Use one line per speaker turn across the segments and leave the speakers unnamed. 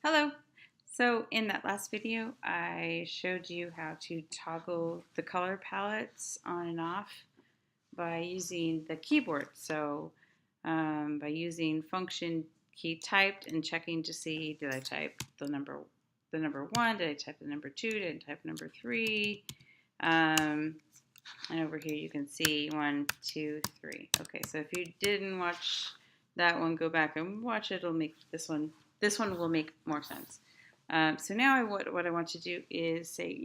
Hello. So in that last video, I showed you how to toggle the color palettes on and off by using the keyboard. So by using function key typed and checking to see, did I type the number one, did I type the number two, did I type number three? And over here you can see 1, 2, 3. Okay, so if you didn't watch that one, go back and watch it. It'll make this one will make more sense. So now what I want to do is say,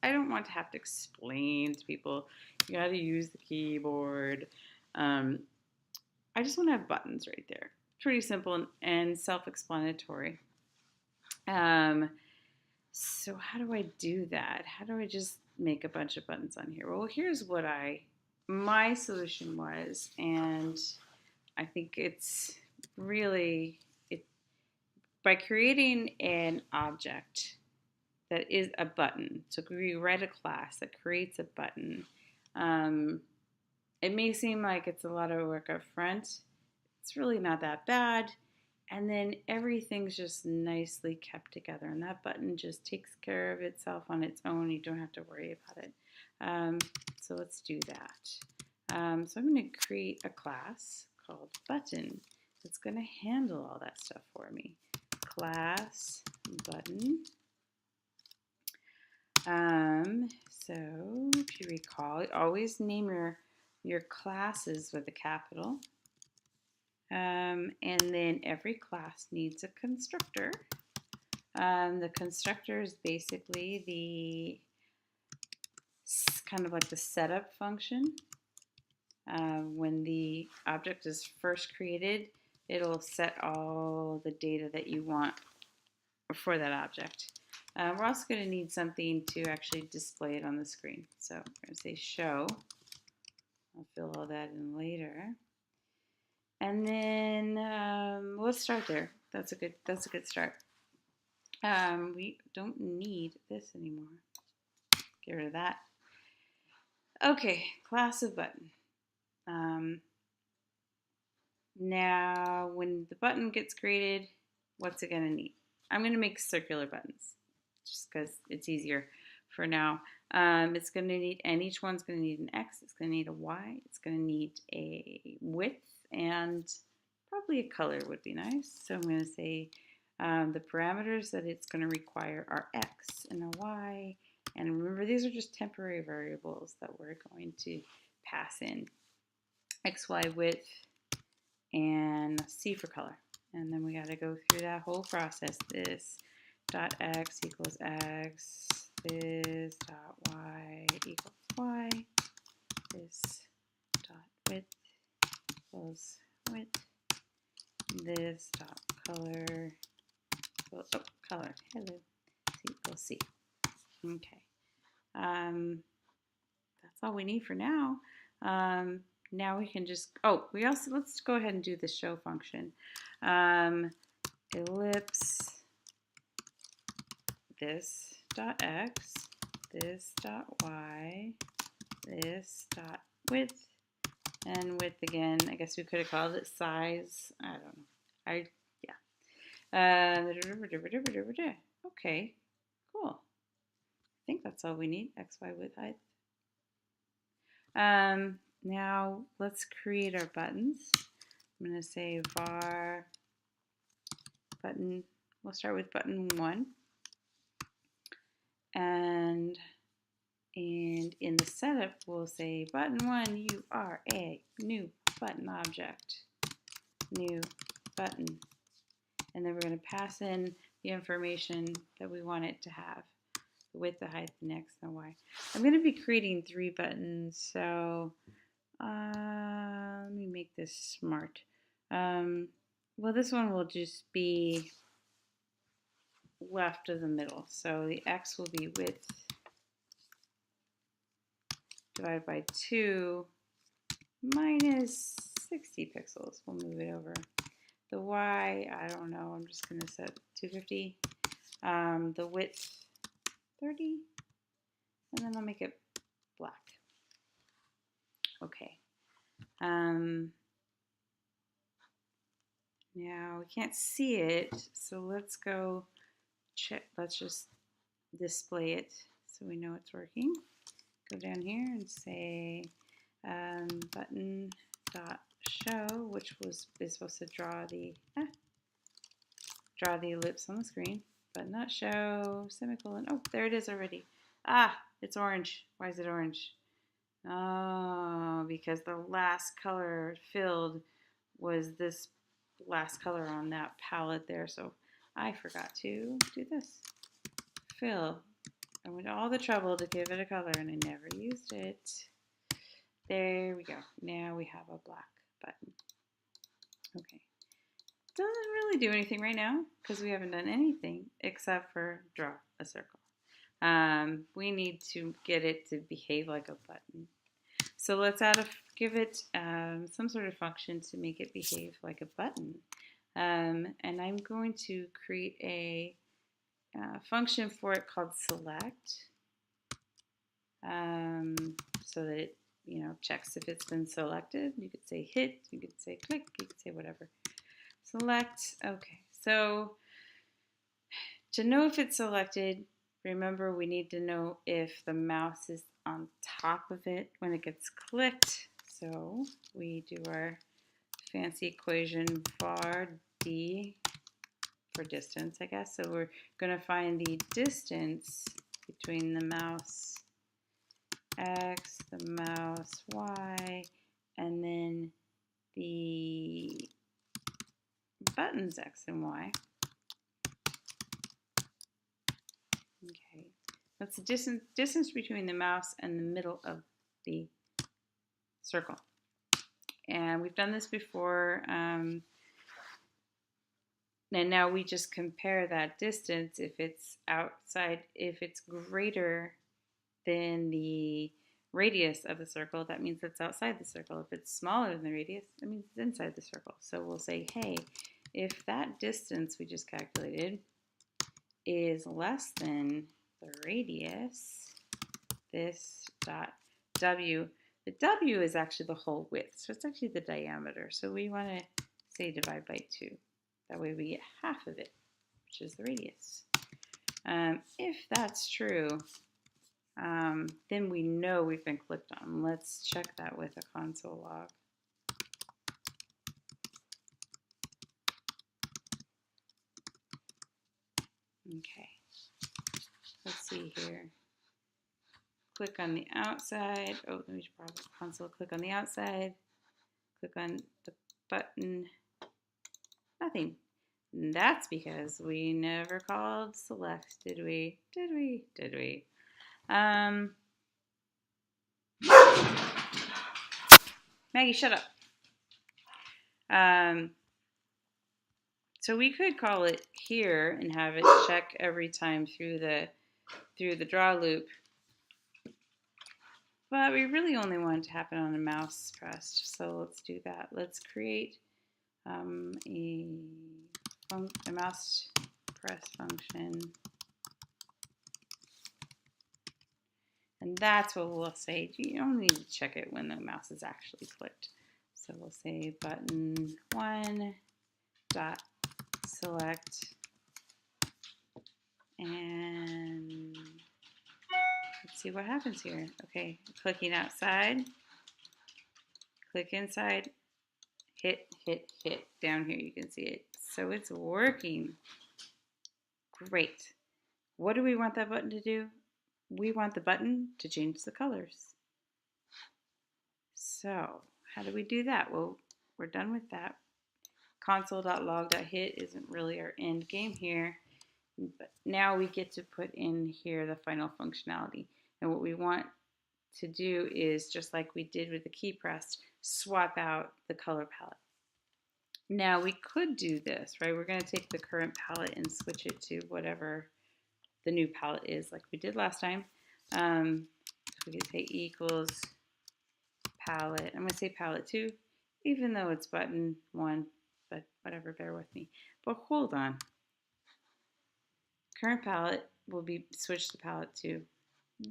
I don't want to have to explain to people. You got to use the keyboard. Um, I just want to have buttons right there. Pretty simple and self-explanatory. Um, so how do I do that? How do I just make a bunch of buttons on here? Well, here's what my solution was, and I think it's really it by creating an object that is a button. So we write a class that creates a button. Um, it may seem like it's a lot of work up front. It's really not that bad. And then everything's just nicely kept together. And that button just takes care of itself on its own. You don't have to worry about it. Um, so let's do that. So I'm going to create a class called button that's going to handle all that stuff for me. Class button. So if you recall, always name your classes with a capital. And then every class needs a constructor. The constructor is basically kind of like the setup function. When the object is first created, it'll set all the data that you want for that object. We're also going to need something to actually display it on the screen. So we're going to say show. I'll fill all that in later. And then let's start there. That's a good start. We don't need this anymore. Get rid of that. Okay, class of button. Now, when the button gets created, what's it going to need? I'm going to make circular buttons just because it's easier for now. It's going to need, and each one's going to need an X, it's going to need a Y, it's going to need a width, and probably a color would be nice. So I'm going to say the parameters that it's going to require are X and a Y. And remember, these are just temporary variables that we're going to pass in. X, Y, width, and C for color. And then we got to go through that whole process. This dot X equals X. This dot Y equals Y. This dot width equals width. This dot color equals, color, hello, C equals C. Okay. That's all we need for now. Now we can just, let's go ahead and do the show function. Ellipse this dot X, this dot Y, this dot width, and width again. I guess we could have called it size. I don't know. Okay, cool. I think that's all we need. X, Y, width, height. Now let's create our buttons. I'm going to say var button. We'll start with button 1. And in the setup, we'll say button 1, you are a new button object. New button. And then we're going to pass in the information that we want it to have. The width, the height, the X, and the Y. I'm going to be creating 3 buttons, so let me make this smart. Well, this one will just be left of the middle. So the X will be width divided by 2 minus 60 pixels. We'll move it over. The Y, I don't know. I'm just going to set 250. The width, 30. And then I'll make it black. Okay. Now we can't see it, so let's go check. Let's just display it so we know it's working. Go down here and say button dot show, which is supposed to draw the ellipse on the screen. Button dot show semicolon. Oh, there it is already. Ah, it's orange. Why is it orange? Oh, because the last color filled was this last color on that palette there, so I forgot to do this. Fill. I went to all the trouble to give it a color and I never used it. There we go. Now we have a black button. Okay. Doesn't really do anything right now because we haven't done anything except for draw a circle. We need to get it to behave like a button. So let's give it some sort of function to make it behave like a button. And I'm going to create a function for it called select, so that it checks if it's been selected. You could say hit, you could say click, you could say whatever. Select. Okay, so to know if it's selected, remember we need to know if the mouse is on top of it when it gets clicked. So we do our fancy equation var d for distance, I guess. So we're going to find the distance between the mouse x, the mouse y, and then the buttons x and y. Okay, that's the distance between the mouse and the middle of the circle. And we've done this before. And now we just compare that distance. If it's outside, if it's greater than the radius of the circle, that means it's outside the circle. If it's smaller than the radius, that means it's inside the circle. So we'll say, hey, if that distance we just calculated is less than the radius, this dot w, the w is actually the whole width, so it's actually the diameter. So we want to say divide by 2. That way we get half of it, which is the radius. If that's true, then we know we've been clicked on. Let's check that with a console log. Okay, let's see here. Click on the outside. Oh, let me pause the console. Click on the outside. Click on the button. Nothing. And that's because we never called select, did we? Did we? Did we? Maggie, shut up. So we could call it here and have it check every time through the draw loop. But we really only want it to happen on a mouse pressed. So let's do that. Let's create a mouse press function. And that's what we'll say. You don't need to check it when the mouse is actually clicked. So we'll say button 1 dot select, and let's see what happens here. Okay, clicking outside, click inside, hit, hit, hit. Down here you can see it. So it's working. Great. What do we want that button to do? We want the button to change the colors. So how do we do that? Well, we're done with that. Console.log.hit isn't really our end game here, but now we get to put in here the final functionality. And what we want to do is, just like we did with the key press, swap out the color palette. Now we could do this, right? We're going to take the current palette and switch it to whatever the new palette is, like we did last time. We could say equals palette. I'm going to say palette 2, even though it's button 1, but whatever, bear with me. But hold on. Current palette will be switched to palette 2.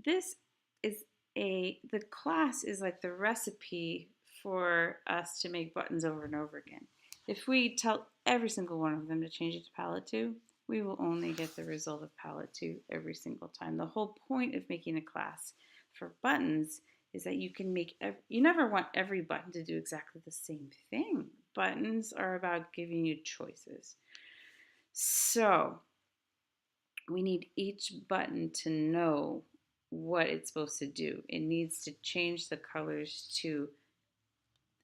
This is the class is like the recipe for us to make buttons over and over again. If we tell every single one of them to change it to palette 2, we will only get the result of palette 2 every single time. The whole point of making a class for buttons is that you can make, you never want every button to do exactly the same thing. Buttons are about giving you choices. So we need each button to know what it's supposed to do. It needs to change the colors to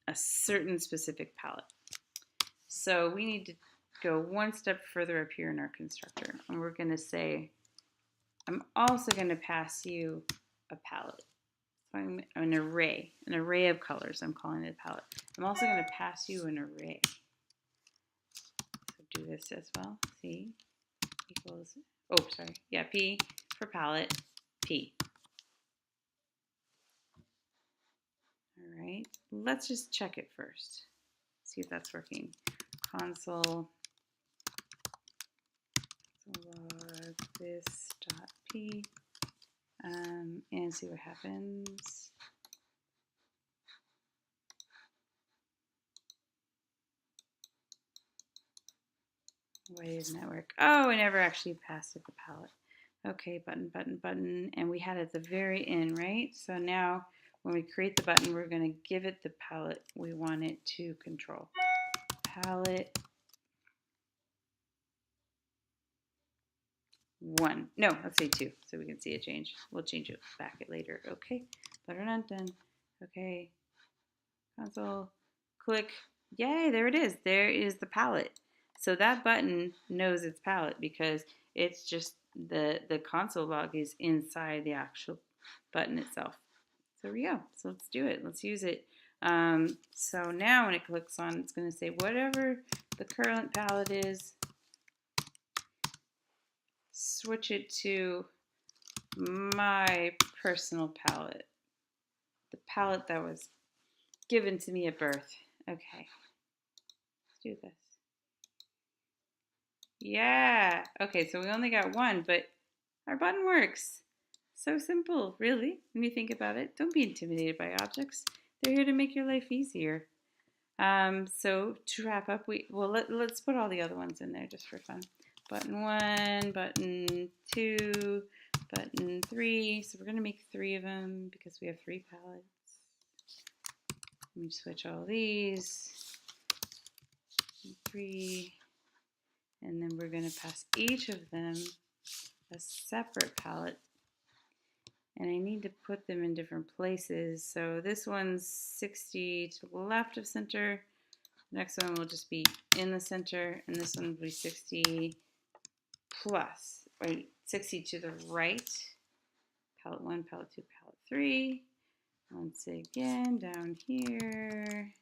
a certain specific palette. So we need to go one step further up here in our constructor, and we're going to say, I'm also going to pass you a palette. So I'm an array of colors. I'm calling it a palette. I'm also going to pass you an array. So do this as well. C equals, oh, sorry. Yeah, P for palette, P. All right, let's just check it first. See if that's working. Console log this dot P and see what happens. Why didn't that work? Oh, I never actually passed it the palette. Okay, button, button, button, and we had it at the very end, right? So now when we create the button, we're going to give it the palette we want it to control. Palette 1. No, let's say 2, so we can see a change. We'll change it back later. Okay, done. Okay, console, click. Yay, there it is. There is the palette. So that button knows it's palette because it's just the console log is inside the actual button itself. So there we go. So let's do it. Let's use it. So now when it clicks on, it's going to say whatever the current palette is, switch it to my personal palette, the palette that was given to me at birth. Okay, let's do this. Yeah, okay, so we only got one, but our button works. So simple, really, when you think about it. Don't be intimidated by objects. They're here to make your life easier. So to wrap up, let's put all the other ones in there just for fun. Button 1, button 2, button 3. So we're going to make 3 of them because we have 3 palettes. Let me switch all these. 3. And then we're going to pass each of them a separate palette. And I need to put them in different places. So this one's 60 to the left of center. The next one will just be in the center. And this one will be 60 plus, or 60 to the right. Palette 1, palette 2, palette 3. Once again, down here.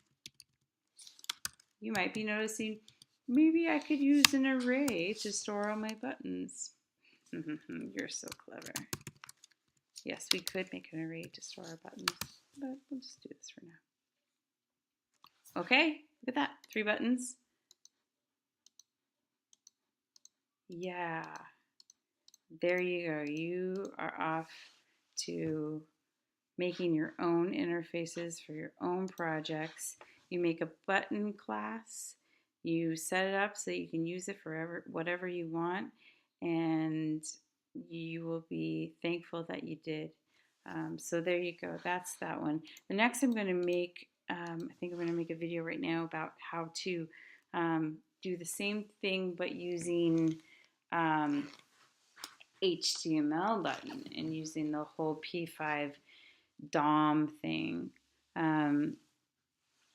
You might be noticing, maybe I could use an array to store all my buttons. You're so clever. Yes, we could make an array to store our buttons, but we'll just do this for now. Okay, look at that, 3 buttons. Yeah, there you go. You are off to making your own interfaces for your own projects. You make a button class, you set it up so you can use it for whatever you want, and you will be thankful that you did. So there you go. That's that one. The next I'm going to make, I think I'm going to make a video right now about how to do the same thing but using HTML button and using the whole P5 DOM thing.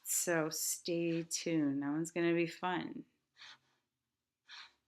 So stay tuned. That one's going to be fun.